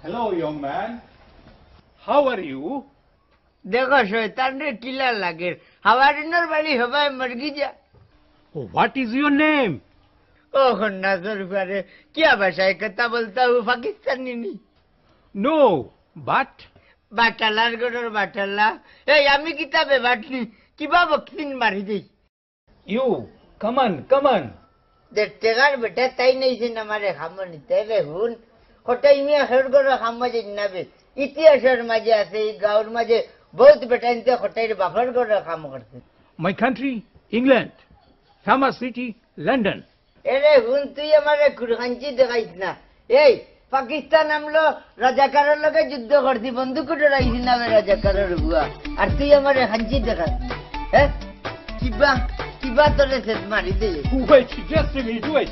Hello, young man. How are you? देखो शैतान रे किला लागे हवारी नर वाली हवाए मर गई जा Oh, what is your name? ओ खन्ना सर प्यारे क्या भाषा है कता बोलता हूँ पाकिस्तानी नहीं No, but बाटलार गडर बाटला ए आमी किताबे बाटनी किबा बक्सिन मारी दे you, come on. देखते गार बेटा ताई नहीं से हमारे खामनी तेरे हुन खोटाई में हर गडर खामजे नबे इतिहासर माझे असे गावर माझे बहुत बेटा इनते खोटाई बाफर गडर काम करते My country, England. Famous city, London. এরে হুন তুই আমারে কুরখানচি দেখাইস না এই পাকিস্তান আমলো রাজাকারের লগে যুদ্ধ করছি বন্দুক ডরাইছি না রাজাকারের বুয়া আর তুই আমারে খানচি দেখাস হ্যাঁ কিবা তোরে সেট মারি দে Wait, just a minute, wait.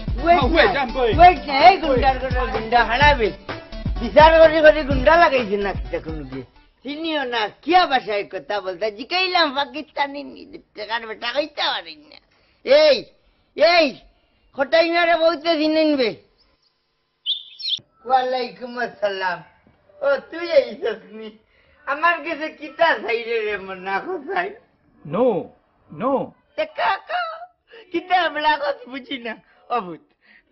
Wait, I'm going. Wait না এই গুন্ডার করে গুন্ডা হারাবে বিচার করে গুন্ডা লাগাইছে না দেখুন গিয়ে চিনিও না কিয়া ভাষায় কথা বলতে জিকাইলাম পাকিস্তানি টাকার বেটা কইতে পারি না এই খটাই মেরে বলতে দিনেন বে ওয়ালাইকুম আসসালাম ও তুই এইসব নি আমার কাছে কিতা চাইরে রে মনা কোথায় No. কাকা কিতা বলা কথা বুঝি না অবুত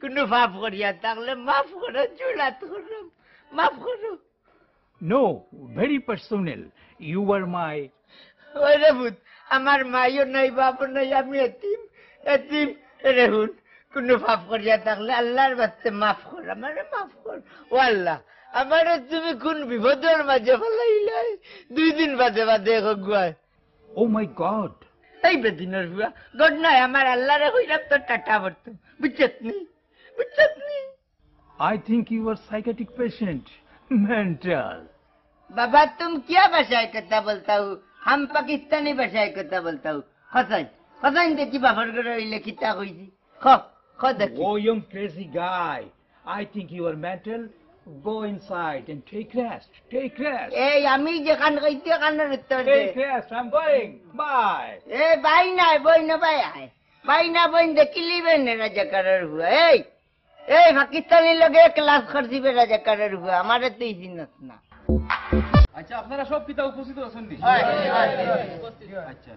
কোনো মাফ করিয়া থাকলে মাফ করো চুলাত করো মাফ করো No, very personal. You were my... ওরে ভূত আমার মাইও নাই বাপ নাই আমি এতিম রে হুন কোনো পাপ করিয়া থাকলে আল্লাহর বাস্তে মাফ কর আমারে মাফ কর ও আল্লাহ আমারে তুমি কোন বিপদের মাঝে ফেলাইলাই 2 দিন বাদে গুয়ায় Oh my God. এই বেদিনের বুয়া গড নাই আমার আল্লাহরে কইরাম তো টাটা বর্ত বুঝছত নি I think you are psychiatric patient. Mental. बाबा तुम क्या भाषा करता बोलता हूँ हम पाकिस्तानी भाषा करता बोलता हूँ हसन देखी बाफर करो लिखिता हुई थी खो देखी Oh, young crazy guy. I think you are mental. Go inside and take rest. ए आमी जेखान कइते कान उत्तर दे Take rest. I'm going. Bye. A by ना बाई ना देखिली बे ने राजा करर हुआ ए पाकिस्तानी लोग एक क्लास खर्ची बे राजा करर हुआ हमारे तो इसी नसना আচ্ছা আপনারা সব কিতা উপস্থিত আছেন নি আচ্ছা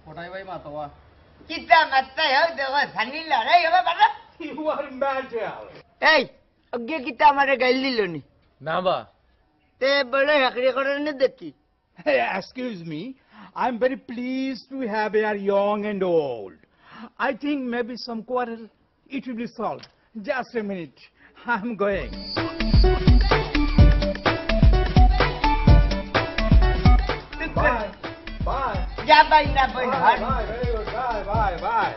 কোটাই ভাই মাতোয়া कितना मत्ता है देखो सनी लड़ाई हो बाबा You are mental. ए अगे कितना हमारे गैल दिलो नी না বা ते बड़े हकड़ी करे ने देखी Hey, excuse me. I'm very pleased to have you young and old. I think maybe some quarrel, it will be solved. Just a minute. I'm going. Bye. जा बाई ना बाई हार Very good. Bye.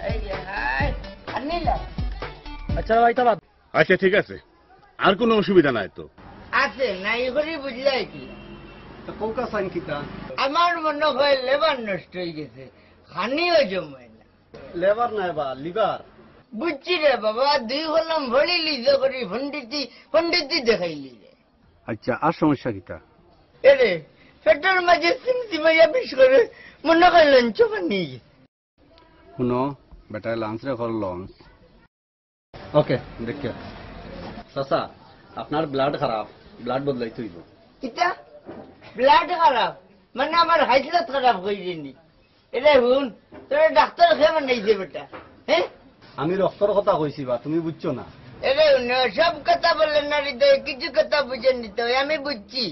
ए हाय सनी लड़ আচ্ছা ভাই তা বাদ আচ্ছা ঠিক আছে আর কোনো অসুবিধা নাই তো আছে নাই করে বুঝলাই কি তো কোকা সাইন কিতা আমার মনে হয় লেবার নষ্ট হয়ে গেছে খানিও জমায় না লেবার নাই বা লিভার বুঝছি রে বাবা 2 কলম ভরি লিজো করি পণ্ডিতি দেখাইলি রে আচ্ছা আর সমস্যা কিতা এরে পেটের মাঝে সিমসিমাইয়া বিষ করে মনে হয় লঞ্চ বানিয়ে শুনো বেটা লাঞ্চ রে কর লঞ্চ ওকে দেখিয়া চাচা আপনার ব্লাড খারাপ ব্লাড বদলাই তুইব কিতা ব্লাড খারাপ মানে আমার হাইসলাত খারাপ হয়ে যায়নি এরে হুন তোর ডাক্তার খেয়ে বানাইছে বেটা হ্যাঁ আমি রক্তর কথা কইছি বা তুমি বুঝছো না এরে হুন সব কথা বলেন না হৃদয় কিছু কথা বুঝে নিতে হয় আমি বুঝছি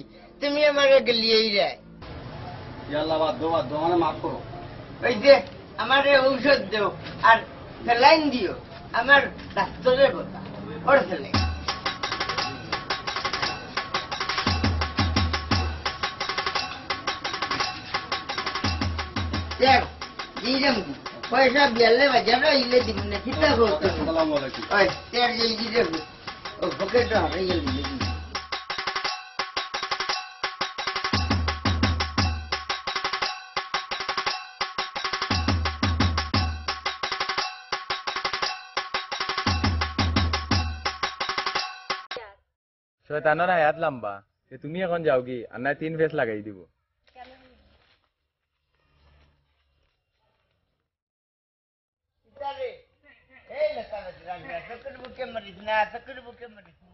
তুমি আমার গেলিয়েই রে ইয়াল্লাহ বাদ দো মানে মাফ করো ওই যে আমার ঔষধ দেও আর স্যালাইন দিও আমার ডাক্তারের কথা ওর স্যালাইন দেখ দিলাম পয়সা বিয়ালে বাজারও ইলে দিব না চিন্তা করতে আসসালামু আলাইকুম ওই তের যে দিলে ও পকেটটা হারিয়ে গেল শয়তানের হায়াত লম্বা তুমি এখন যাও কি আর না 3 ফেস লাগাই দিব এই লেখা রাখা সকল বুকে মরিস না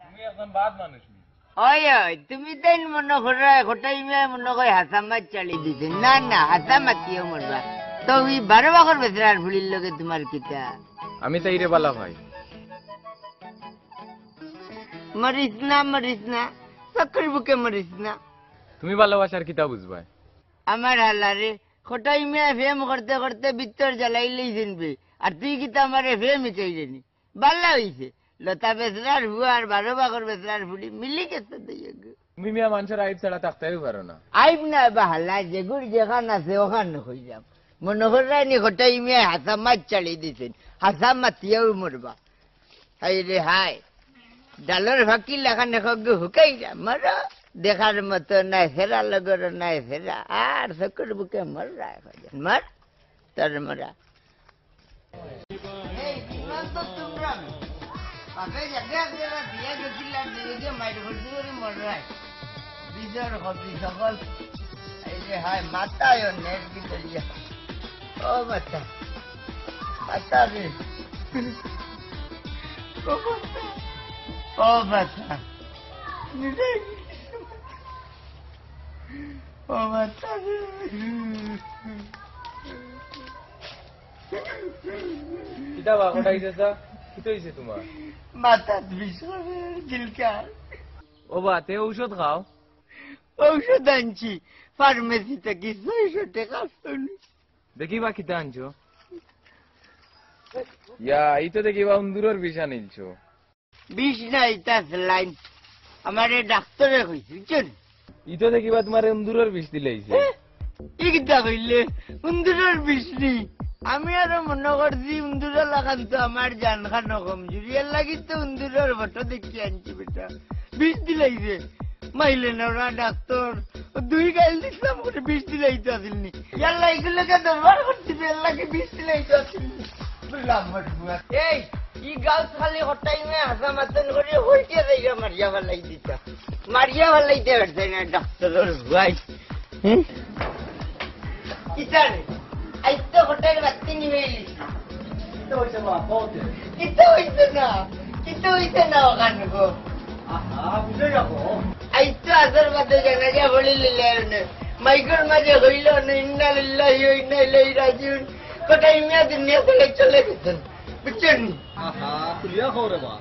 তুমি এখন বাদ মানুষ ওই ওই তুমি তাই মনে করে গোটাই মেয়ে মনে করে হাসামাত চালিয়ে দিছে না না হাসামাতিও মরবা তো ওই 12 বছর বেচারার ভুলির লগে তোমার কিতা আমি তাই রে বালা ভাই মরিস না চক্কর বুকে মরিস না তুমি ভালোবাসার কিতা বুঝবাই আমার হালারে গোটাই মেয়ে ফেম করতে করতে ভিতর জ্বালাইলেই চিনবে আর তুই কিতা আমার ফেমই চাই জানি বাল্লা হইছে লতা বেচরার হুয়া আর 12 বছর বেচরার ভুলি মিলি গেছে তুমি মিয়া মানুষের আইব ছাড়া থাকতেই পারো না আইব না বা হালা যেগুর যেখান আছে ওখানে হয়ে যাব মনে করানি গোটাই মেয়ে হাসামাত চালিয়ে দিয়েছেন হাসামাতিও মরবা হাই রে হাই ডালের ফাঁকি লেখা নেখে হুকাই যা মারা দেখার মতো নাই ফেরা লগর নাই ফেরা আর চকুর বুকে মর মার তোর মরা সকল এই যে হাই মাথায় নেট ভিতরিয়া ও বাচ্চা বাচ্চা রে ও বাচ্চা ও বাচ্চা কিতা বা কোটাইছে সা কিতা হইছে তোমার মাথা বিষয় জিলকার ও বা তে ঔষধ খাও ঔষধ আনছি ফার্মেসি থেকে 600 টাকা শুনি দেখিবা কিতা আনছো ইয়া এই তো দেখিবা উন্দুরের বিষ আনিলছো বিষ নাই তা লাইন আমারে ডাক্তারে কইছে বুঝছেন ই তো দেখিবা তোমার উন্দুরের বিষ দিলেইছে ই কিতা কইলে উন্দুরের বিষ নি আমি আরো মনে করছি উন্দুরের লাগান তো আমার জান খানো কমজোরি এর লাগি তো উন্দুরের ফটো দেখি আনছি বেটা বিষ দিলাইছে মাইলে না ওরা ডাক্তার দুই গাইল দিছিলাম করে বিষ দিলাইতে আসিলনি ইয়াল্লা এগুলোকে দরবার করছি এর লাগে বিষ দিলাইতে আসিলনি এই ই গাল খালি হটাই মে হাসা মাতন করে হইতে যাইগা মারিয়া ভালাই দিতা মারিয়া ভালাইতে পারছে না ডাক্তারের ভাই কিতারে আইতো হটাই বাতি নিবেলি তো হইছে বা কওতে কিতো হইছে না ওখানে গো আহা বুঝে যাবো আইতো আজার বাদে জানাজা বলি লিলে মাইকের মাঝে হইল না ইন্না লিল্লাহি ওয়া ইন্না ইলাইহি রাজিউন কোটাই মিয়া দুনিয়া থেকে চলে গেছেন বুঝছেন আহা তুলিয়া খবরে বা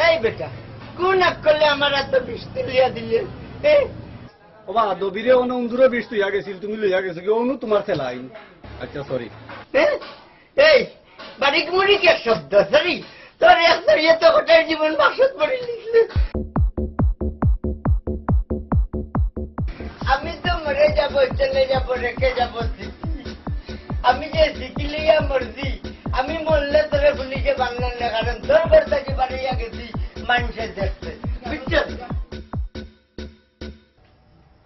এই বেটা কোন করলে আমার এত বৃষ্টি লিয়া দিলে ও বা দবিরে অন উন্দুরে বিষ তুইয়া গেছিল তুমি লইয়া গেছো কি অনু তোমার খেলাই আচ্ছা সরি এই বাড়ি মুড়ি কে শব্দ সরি তোর একটা ইয়ে তো কোটাই জীবন বাসত পড়ে লিখলে আমি তো মরে যাব চলে যাব রেখে যাব আমি যে শিখিলিয়া মরছি আমি মরলে তোরে পুলিশে বাংলার না কারণ তোর ঘরটা কি বাড়িয়া গেছি মানুষের দেখতে বুঝছো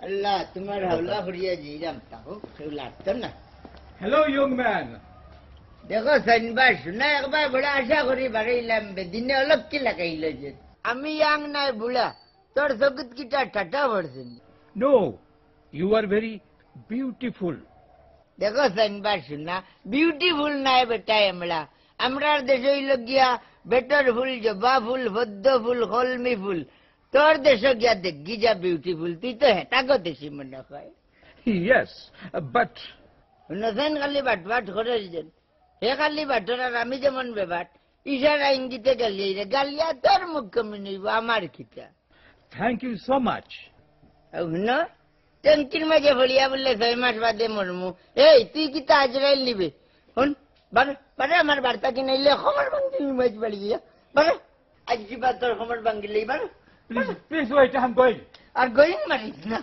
আল্লাহ তোমার হাওলা হরিয়া যাইলাম তাও কেউ লাগতো না Hello, young man. দেখো শনিবার শোনা একবার বড় আশা করি বাড়াইলাম দিনে অলপ কি লাগাইল যে আমি ইয়াং নাই বুড়া তোর জগৎ কিটা টাটা পড়ছেন No, you are very beautiful. দেখো শনিবার শোনা বিউটিফুল নাই বেটা আমরার দেশ হইল গিয়া বেটার ফুল জবা ফুল পদ্ম ফুল কলমি ফুল তোর দেশ গিয়া দেখি যা বিউটিফুল তুই তো হেটাগো দেশি মনে হয় Yes, but নসেন খালি বাট করে যেন হে খালি বাটর আর আমি যেমন বেবাট ইশারা ইঙ্গিতে গালিয়ে রে গালিয়া তোর মুখ কমি নিব আমার খিতা thank you so much. না ট্যাঙ্কির মাঝে ভরিয়া বললে 6 মাস বাদে মরমু এই তুই কি তা আজরাইল নিবে হন বারে আমার বার্তা কি নাইলে খবর ভাঙ্গিলি মাঝ বাড়ি গিয়া বারে আজ দিবা তোর খবর ভাঙ্গিলি বারে Please wait, I'm going. Are going মারিস না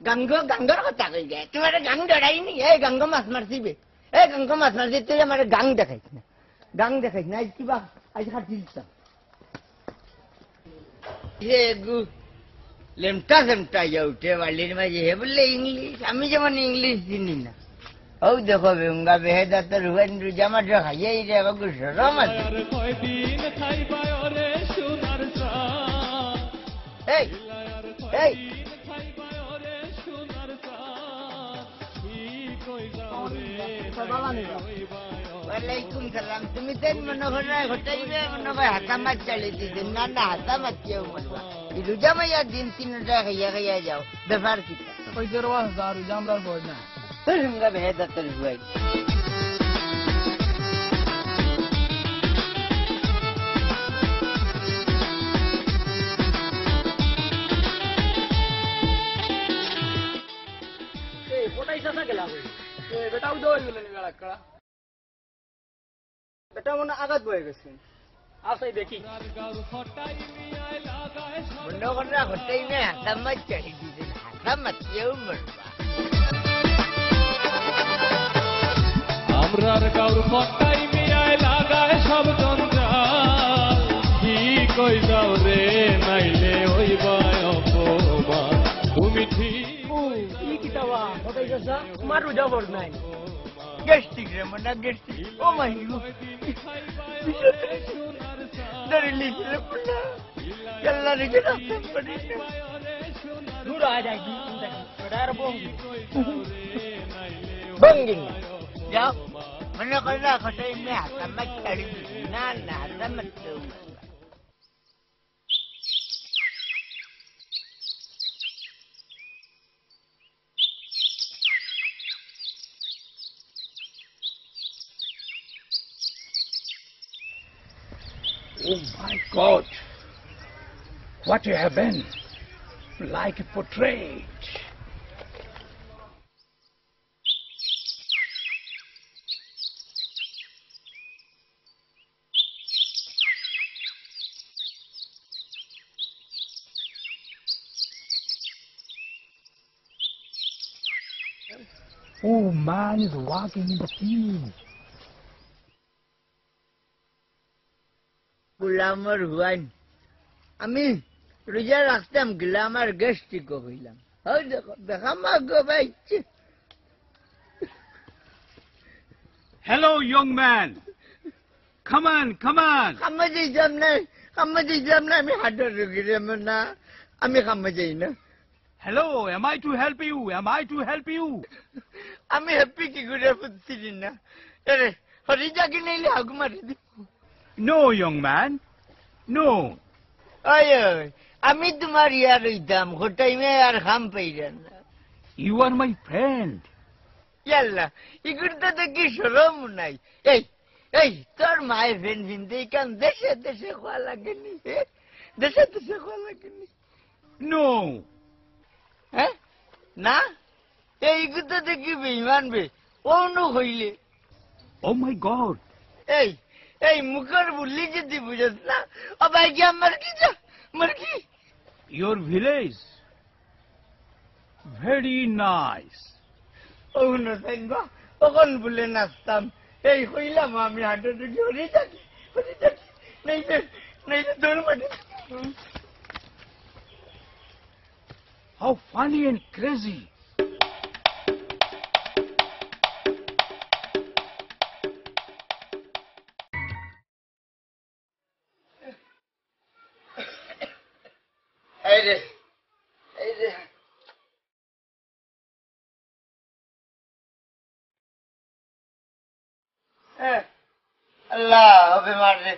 গাঙ্গর কথা কই যায় তোমার গাং ডরাইনি এই গাঙ্গ মাছ মারছিবে এই গাঙ্গ মাছ মারছি তুই আমার গাং দেখাইস না আজ কিবা আজ খাটিস লেমটা উঠে বালির মাঝে হে বললে ইংলিশ আমি যেমন ইংলিশ চিনি না ও দেখো বেঙ্গা বেহেদা তোর হুয়েন রুজামা খাইয়াই রে বাবু সরম আছে এই ওয়ালাইকুম সালাম। তুমি তো মনে করে ঘটাইবে মনে করে হাতা মাছ চালিয়ে দিতে। না না, হাতা মাছ কেউ মরবা। রোজা মাইয়া দিন 3টা খাইয়া খাইয়া যাও, ব্যাপার কি? ওই যে রোজ রোজা আমরা বই না। সঙ্গে ভেদাতের বুয়াই। বেটা মনে আঘাত বয়ে গেছে। আসাই দেখি মনে করে ঘটাইবে হাতা মাছ চালিয়ে দিতে। হাতা মাছ কেউ মরবা। আমরার কাউর ফটাই মিয়ায় লাগায় সব জঞ্জাল কি কই যাও রে নাইলে ওই বায় অপমান তুমি ঠিক কি কিতাবা হতাই গেছে তোমার রোজা বড় নাই। গেস্টিক রে মনে গেস্টিক। ও মাই গড, ধরে লিখলে পুনা আল্লাহ রে গেটা পড়ি দূর আ যাই কি বেটার বঙ্গি বঙ্গি যাও। মনে করে ঘটাইবে হাতা মাছ চালিয়ে দিতে। না না, হাতা মাছ কেউ মরবা। Oh my God! What you have been like a portrait. Oh, man is walking in the field. গুলামর হুয়াইন। আমি রোজা রাখতাম, গ্লামার গেস্টিকও হইলাম। হই দেখো দেখামা গো ভাই। Hello, young man. Come on, come on. খামা যাইতাম না, খামা যাইতাম না। আমি হার্টের রোগী রে না, আমি খামা যাই না। Hello, am I to help you? Am I to help you? আমি হ্যাপি কি করে বুঝছি না। আরে হরিজাকে নিলে হাগু মারি দিব। No, young man. No. ওই ওই, আমি তোমার ইয়ার হইতাম, ঘটাইমে আর খাম পাইলেন না। You are my friend. ইয়াল্লা, এগুলোতে তো কি সরম নাই। এই এই তোর মায়ের ফেন ফিনতে কান দেশে দেশে খোয়া লাগেনি। দেশে দেশে খোয়া লাগেনি। No. হ্যাঁ না, এইগুলোতে কি বেইমান বে অনু হইলে। Oh my God. এই এই মুখের বললি যদি বুঝত না, ও ভাই কি আমার কি যা মার কি। Your village. Very nice. ও না বা তখন বলে নাচতাম। এই হইলাম আমি হাঁটে ঢুকি হরি থাকি নেই যে দৌড় মাঠে। How funny and crazy. এই রে এই রে আল্লাহ হবে মারে।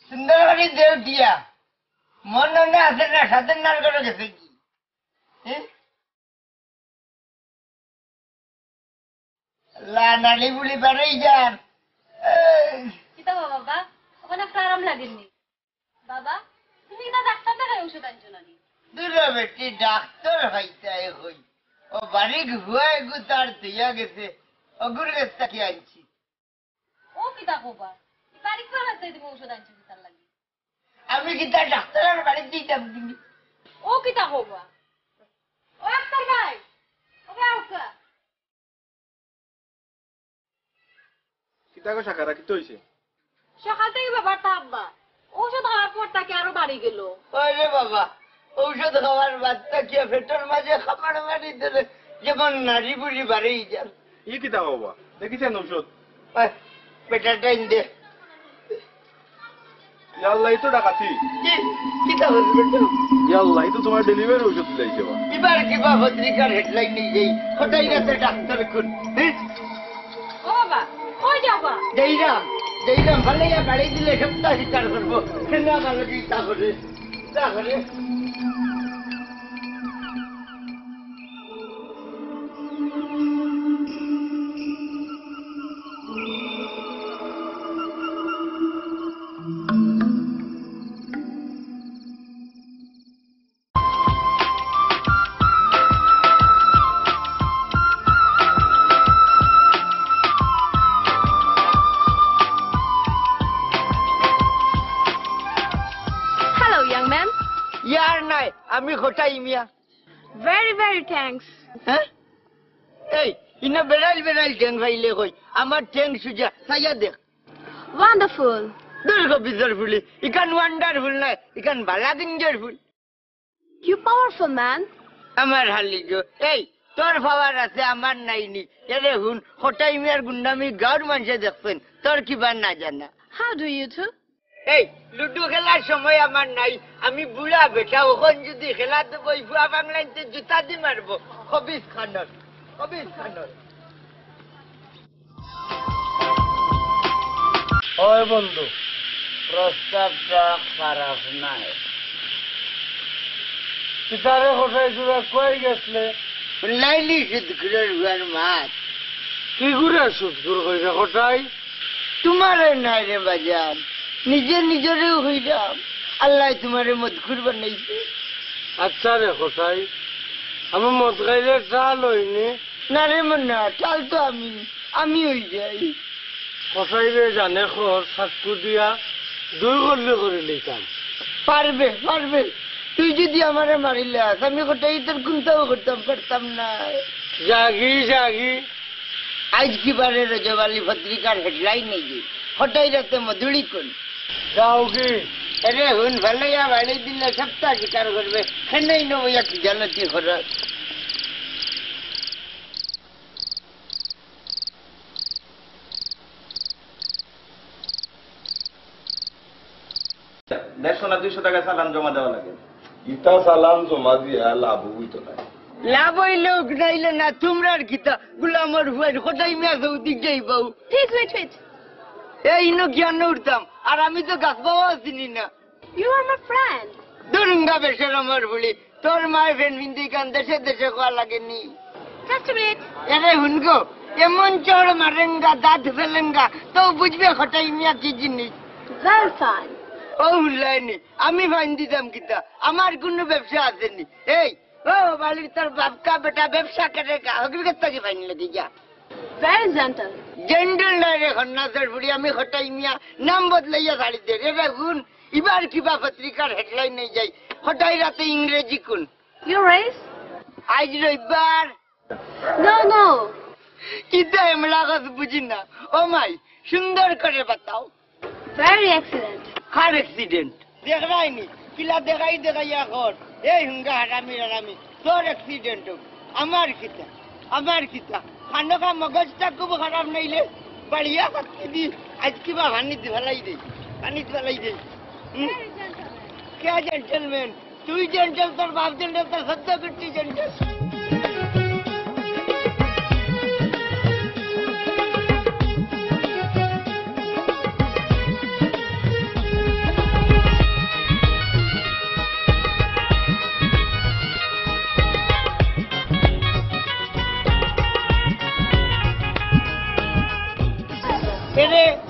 সুন্দরবাড়ি দেও দিয়া মনে আছে না, সাথের নাল করে গেছে কি? আল্লাহ নালি বুলি পারেই যান। বাবা ওখানে একটা আরাম লাগেনি। বাবা তুমি না ডাক্তার দেখাই ওষুধ আনছো নানি? দুটো বেটি ডাক্তার হইতে হই, ও বাড়ি ঘুয়ায় গু তার দিয়া গেছে, অগুর গেছে কি আনছি। ও কিতা কোবা বাড়ি করে তুমি ওষুধ আনছো কিতার লাগি? আমি কি তার ডাক্তারের বাড়ি দিতাম তুমি? ও কিতা কোবা? ও ডাক্তার ভাই ও আউকা কিতা গো সাকারা কি হইছে? সকাল থেকে ব্যাপারটা আব্বা ওষুধ খাওয়ার পর তাকে আরো বাড়ি গেল। ওরে বাবা, ঔষধ খাওয়ার বাচ্চা কি পেটের মাঝে খাবার মারি দিলে যেমন নারী বুড়ি বাড়িই যান। ই কিতা বাবা দেখিছেন ঔষধ? পেটাটাই দে। ইয়াল্লাই তো ডাকাতি কিতা হইল ইয়াল্লাই তো তোমার ডেলিভারি ওষুধ দিলাইছে বা এবার কিবা পত্রিকার হেডলাইন নিয়ে যাই হঠাই রাতে ডাক্তার কোন ও বাবা কই যাবা যেইরাম ভালাইয়া বাড়ি দিলে সপ্তাহ শিকার করবো কেন ভালো কি তা করে হ্যালো ইয়াং ম্যান ইয়ার নাই আমি হঠাই মিয়া ভেরি ভেরি থ্যাঙ্কস হ্যাঁ এই ইনা বেড়াইল ঠ্যাং ভাইলে কই আমার ঠ্যাং সুজা সাইয়া দেখ ওয়ান্ডারফুল দুর্গ বিজর ফুলি ইকান ওয়ান্ডারফুল নাই ইকান বালা ডিঞ্জারফুল ইউ পাওয়ারফুল ম্যান আমার হালি গো এই তোর পাওয়ার আছে আমার নাইনি এরে হুন হঠাই মিয়ার গুন্ডামি গাঁর মানুষে দেখছেন তোর কিবা না জানা হাউ ডু ইউ টু এই লুডু খেলার সময় আমার নাই আমি বুড়া বেটা ওখান যদি খেলা দেবো বুয়া বাংলাইতে জুতা দি মারবো কবিস খানর ওই বন্ধু প্রস্তাবটা খারাপ নাই পিতারে কোথায় জুড়ে কই গেছলে লাইলি সিদ্ধুরের বুয়ার মাছ কি ঘুরে সুদগুর কইছে কোথায় তোমারে নাই রে বাজান নিজেরে হইলাম আল্লাহ তোমারে মদখুর বানাইছে আচ্ছা রে কোথায় আমি মদ খাইলে চাল হইনি না রে মন্না চাল তো আমি হই যাই কোথায় রে জানে খর সাতকু দিয়া দুই করলে করে লিখাম পারবে তুই যদি আমারে মারিলে আস আমি কোথায় তোর কোনটাও করতাম পারতাম না জাগি আজ কি বারে রজবালি পত্রিকার হেডলাইন নেই হঠাই রাতে মধুড়ি কোন যাও কি আরে হুন ভালাইয়া বাড়ি দিলে সপ্তাহ শিকার করবে খেনেই নেবো এক জানতি খরচ দেড়শো না 200 টাকা চালান জমা দেওয়া লাগে ইটা সালাম জমা দিয়া লাভ হইতো না লাভ হইলে উগনাইলে না তোমরা আর কিতা গুলামর হুয়ার কোথায় মিয়া সৌদি যাই বাউ ওয়েট এই নো জ্ঞান উঠতাম আর আমি তো গাছ বাবা চিনি না you are my friend Durga বেশের আমার বলি তোর মায়ের ফ্রেন্ড বিন্দি কান দেশে কোয়া লাগেনি জাস্ট আ মিনিট আরে হুনগো এমন চড় মারেঙ্গা দাঁত ফেলেঙ্গা তো বুঝবে হঠাই মিয়া কি জিনিস ওয়েল ফাইন ও হুল্লাইনি আমি ফাইন দিতাম কিতা আমার কোনো ব্যবসা আসেনি এই ও বালির তোর বাপকা বেটা ব্যবসা করে কা হগির কাছে ফাইন লাগি যা ভেরি জেন্টল জেন্ডল নাই রে খন্নাসের বুড়ি আমি হঠাই মিয়া নাম বদলাইয়া ছাড়ি দে রে গুণ এবার কিবা পত্রিকার হেডলাইন নেই যাই হঠাই রাতে ইংরেজি কোন ইউ রেস আজ রবিবার নো কিতা এমলা কাজ বুঝি না ও মাই সুন্দর করে বাতাও ভেরি এক্সিলেন্ট কার অ্যাক্সিডেন্ট দেখাইনি কিলা দেখাইয়া ঘর এই হুঙ্গা হারামি তোর অ্যাক্সিডেন্ট আমার কিতা খান্ডকা মগজটা খুব খারাপ নাইলে বাড়িয়া কাটতে দি আজ কিবা পানিত ফেলাই দে কে জেন্টলম্যান তুই জেন্টল তোর বাপ জেন্টল তোর সদ্য করছি জেন্টল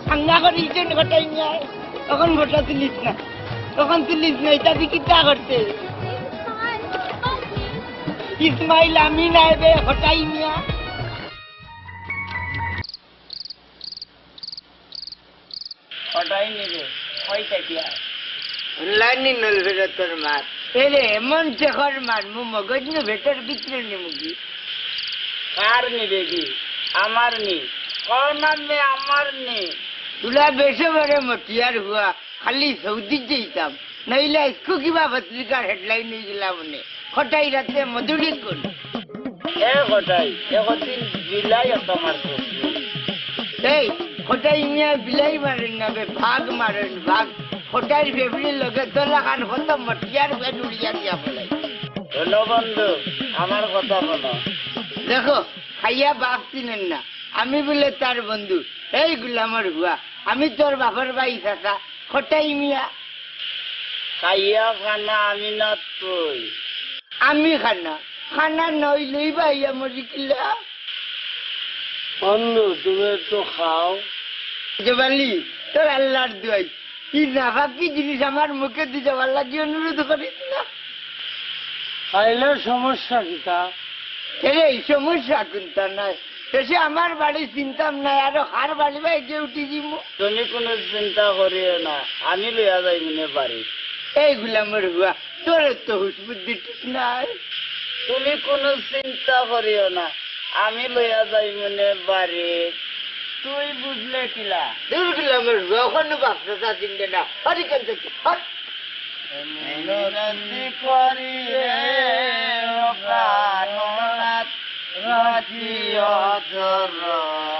সাঙ্গা করে ইটেন ঘটাই নিয়ে তখন ঘটা তুলিস না এটা কিতা করতে ইসমাইল আমি নাইবে ঘটাই নিয়া ঘটাই নিবে কয়টা কি লাইনি নল ভেরে তোর মার এরে এমন চেখর মার মু মগজ নে ভেতর ভিতরে নে মুগি কার নিবে কি আমার নি কর্মান্নে আমার নে তুলা বেশে বড়ে মটিয়ার হুয়া খালি সৌদি যেতাম নইলে इसको কিবা পত্রিকার হেডলাইন নিয়ে গেলাম মনে হঠাই রাতে মধুরি কোন এ হঠাই একদিন বিলাই তোমার এই হঠাই মিয়া বিলাই মারেন না ভাগ মারেন ভাগ ফটাইর ফেব্রির লগে তোলা খান কত মটিয়ার বেড উড়িয়া দিয়া বলাই হলো বন্ধু আমার কথা বলো দেখো খাইয়া বাপ চিনেন না আমি বলে তার বন্ধু এই গুলামর হুয়া আমি তোর বাপের ভাই চাচা ফটাই মিয়া খাইয়া খানা আমি না তুই আমি খানা খানা নইলেই ভাইয়া মরি কিলা বন্ধু তুমি তো খাও জবালি তোর আল্লাহর দুয়াই কি নাফাকি জিনিস আমার মুখে দিতে আল্লাহ কি অনুরোধ করিস না খাইলে সমস্যা কিতা এই সমস্যা কিন্তু নয় শেষে আমার বাড়ি চিন্তাম নাই আরো হার বাড়ি ভাই যে উঠি দিব তুমি কোনো চিন্তা করিও না আমি লইয়া যাই মনে পারি এই গুলামের হুয়া তোর তো হুশ বুদ্ধি ঠিক নাই তুমি কোনো চিন্তা করিও না আমি লইয়া যাই মনে বাড়ি তুই বুঝলে কিলা দূর গুলামের হুয়া ওখানে বাপসা চিনতে না হরি কেন হট মিনতি করি রে প্রাণনাথ রাখিও চরণ